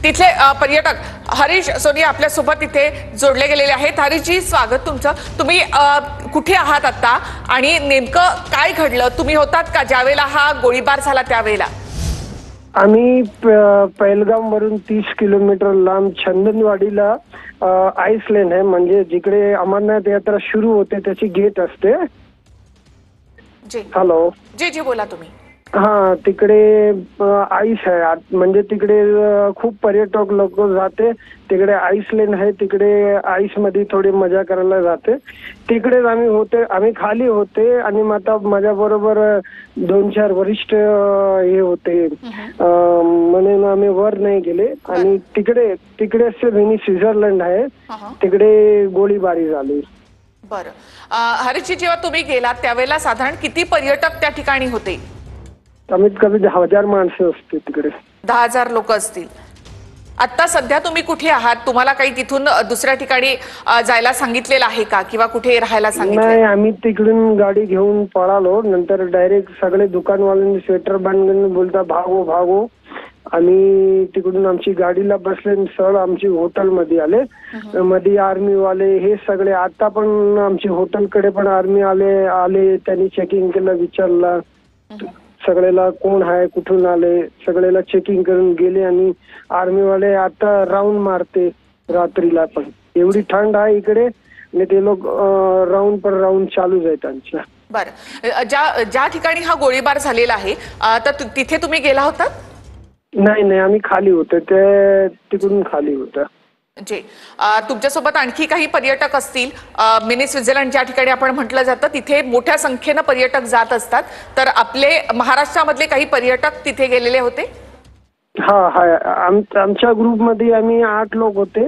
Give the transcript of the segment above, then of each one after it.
तिथले पर्यटक हरीश सोनी आपल्या सोबत इथे जोडले गेलेले आहेत। हरीशजी, स्वागत तुमचं। तुम्ही कुठे आहात आता आणि नेमकं काय घडलं? तुम्ही होतात का ज्यावेळेला हा गोळीबार झाला त्यावेळेला? आम्ही पहलगाम वरून 30 किलोमीटर लांब चंदनवाडीला आईसलँड आहे, म्हणजे जिकडे अमरनाथ यात्रा सुरू होते त्याची गेट असते। जी हॅलो जी जी बोला तुम्ही। हा, तिकडे आईस आहे, म्हणजे तिकडे खूप पर्यटक लोक जाते। तिकडे आईसलँड आहे, तिकडे आईस मध्ये थोडी मजा करायला जाते। तिकडेच आम्ही होते, आम्ही खाली होते आणि माझ्या बरोबर 2-4 वरिष्ठ हे होते, म्हणून आम्ही वर नाही गेले। आणि तिकडे स्वित्झर्लंड आहे, तिकडे गोळीबारी झाली। बरं, हरीशजी, जेव्हा तुम्ही गेलात त्यावेळेला साधारण किती पर्यटक त्या ठिकाणी होते? कमीत कमी 10,000 माणसं असते तिकडे। 10,000 लोक असतील। आता सध्या तुम्ही कुठे आहात? तुम्हाला काही तिथून दुसऱ्या ठिकाणी जायला सांगितलेलं आहे का, किंवा कुठे राहायला सांगितलं? नाही, आम्ही तिकडून गाडी घेऊन पळालो। नंतर डायरेक्ट सगळे दुकानवाल्यांनी स्वेटर बांधून बोलता भागो भागो। आम्ही तिकडून आमची गाडीला बसले, सरळ आमची हॉटेलमध्ये आले। मध्ये आर्मी वाले हे सगळे, आता पण आमची हॉटेलकडे पण आर्मी आले, त्यांनी चेकिंग केलं, विचारलं सगळ्याला कोण आहे, कुठून आले, सगळ्याला चेकिंग करून गेले। आणि आर्मीवाले आता राऊंड मारते रात्रीला पण, एवढी थंड आहे इकडे, आणि ते लोक राऊंड चालूच आहे त्यांच्या। बरं, ज्या ठिकाणी हा गोळीबार झालेला आहे तर तिथे तुम्ही गेला होता? नाही, आम्ही खाली होतो, ते तिकडून खाली होतं। जी, तुमच्यासोबत आणखी काही पर्यटक असतील? मिनी स्वित्झर्लंड ज्या ठिकाणी आपण म्हटलं जातं तिथे मोठ्या संख्येनं पर्यटक जात असतात, तर आपले महाराष्ट्रामधले काही पर्यटक तिथे गेलेले होते? हा, आमच्या ग्रुपमध्ये आम्ही 8 लोक होते।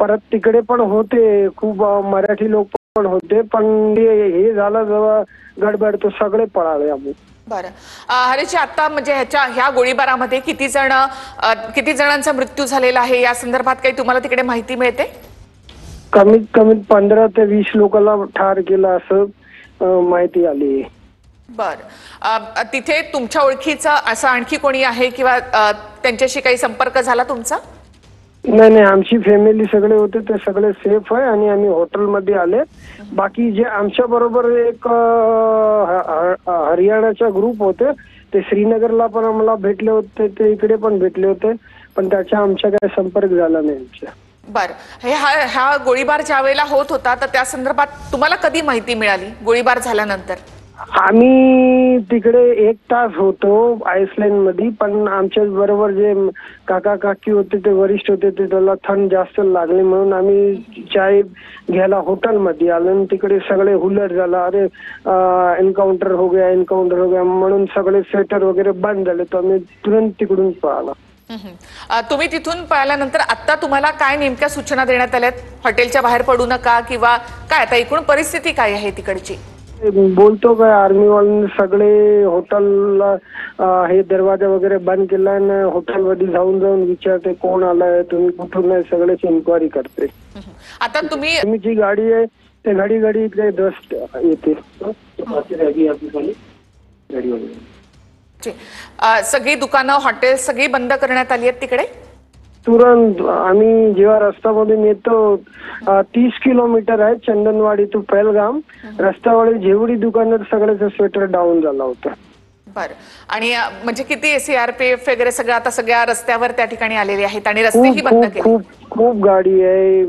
परत तिकडे पण होते खूप मराठी लोक पण होते, पण हे झालं जेव्हा गडबड तो सगळे पळाले आम्ही। बरं, हरीशजी, आता म्हणजे ह्या गोळीबारामध्ये किती जणांचा मृत्यू झालेला आहे या संदर्भात काही तुम्हाला तिकडे माहिती मिळते? कमीत कमी 15 ते 20 लोकांना ठार केलं असं माहिती आली। बरं, तिथे तुमच्या ओळखीचं असं आणखी कोणी आहे, किंवा त्यांच्याशी काही संपर्क झाला तुमचा? नाही, आमची फॅमिली सगळे होते, ते सगळे सेफ आहे आणि आम्ही हॉटेलमध्ये आले। बाकी जे आमच्या बरोबर एक हरियाणाचा ग्रुप होते, ते श्रीनगरला पण आम्हाला भेटले होते, ते इकडे पण भेटले होते, पण त्याचा आमच्या काही संपर्क झाला नाही। बरं, हा गोळीबार ज्या वेळेला होत होता तर त्या संदर्भात तुम्हाला कधी माहिती मिळाली गोळीबार झाल्यानंतर? आम्ही तिकडे 1 तास होतो आईसलँड मध्ये, पण आमच्या बरोबर जे काका काकी होते, ते वरिष्ठ होते, ते त्याला थंड जास्त लागले म्हणून आम्ही चाय घ्यायला हॉटेलमध्ये आलो, आणि तिकडे सगळे हुल्लड झाला, अरे एन्काउंटर हो गया म्हणून सगळे स्वेटर वगैरे बंद झाले, तर आम्ही तुरंत तिकडून पळाला। तुम्ही तिथून पळाल्यानंतर आता तुम्हाला काय नेमक्या सूचना देण्यात आल्यात? हॉटेलच्या बाहेर पडू नका, किंवा काय आता एकूण परिस्थिती काय आहे तिकडची? बोलतो काय, आर्मी वाल्यांनी सगळे हॉटेलला हे दरवाजा वगैरे बंद केला, आणि हॉटेलमध्ये जाऊन विचारते कोण आलाय, तुम्ही कुठून आहे, सगळ्याची इन्क्वायरी करते। आता तुमची गाडी आहे, ते गाडी इकडे दस्त येते। सगळी दुकानं, हॉटेल सगळी बंद करण्यात आली आहेत तिकडे? तुरंत आम्ही जेव्हा रस्त्यामधून येतो, 30 किलोमीटर आहे चंदनवाडी टू पहलगाम, रस्त्यावर जेवढी दुकानं सगळ्याचं स्वेटर डाऊन झाला होता। बरं, आणि म्हणजे किती CRPF वगैरे सगळं आता सगळ्या रस्त्यावर त्या ठिकाणी आलेले आहेत, आणि रस्तेही बंद केले? खूप गाडी आहे,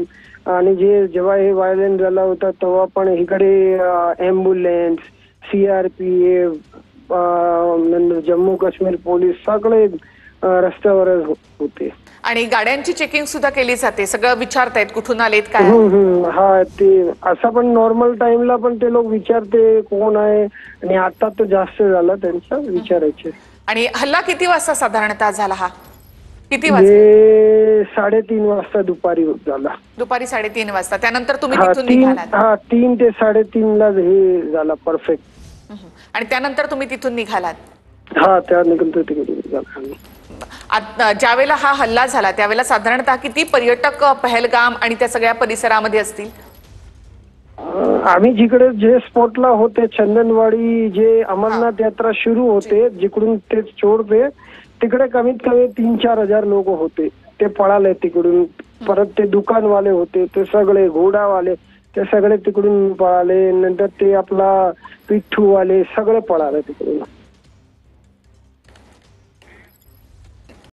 आणि जेव्हा हे व्हायलेंट झाला होता तेव्हा पण इकडे ambulance, CRPF, Jammu Kashmir police सगळे रस्त्यावरच होते। आणि गाड्यांची चेकिंग सुद्धा केली जाते, सगळं विचारतायत कुठून आलेत काय? हा, ते असं पण नॉर्मल टाइमला पण ते लोक विचारते कोण आहे, आणि आता तर जास्त झाला त्यांचा विचारायचे। आणि हल्ला किती वाजता साधारणतः झाला? हा किती वाजता? 3:30 वाजता दुपारी झाला। दुपारी 3:30 वाजता, त्यानंतर तुम्ही तिथून निघालात? 3 ते 3:30 ला हे झाला परफेक्ट। आणि त्यानंतर तुम्ही तिथून निघालात? हा, त्यानंतर तिकडे निघाला। ज्यावेळेला हा हल्ला झाला त्यावेळेला साधारणतः किती पर्यटक पहलगाम आणि त्या सगळ्या परिसरामध्ये असतील? आम्ही जिकडे जे स्पॉटला होते, चंदनवाडी जे अमरनाथ यात्रा सुरू होते, जिकडून ते चोरते तिकडे कमीत कमी 3-4 हजार लोक होते, ते पळाले तिकडून. परत ते दुकानवाले होते, ते सगळे घोडावाले, ते सगळे तिकडून पळाले. नंतर ते आपला पिठ्ठूवाले सगळे पळाले तिकडून.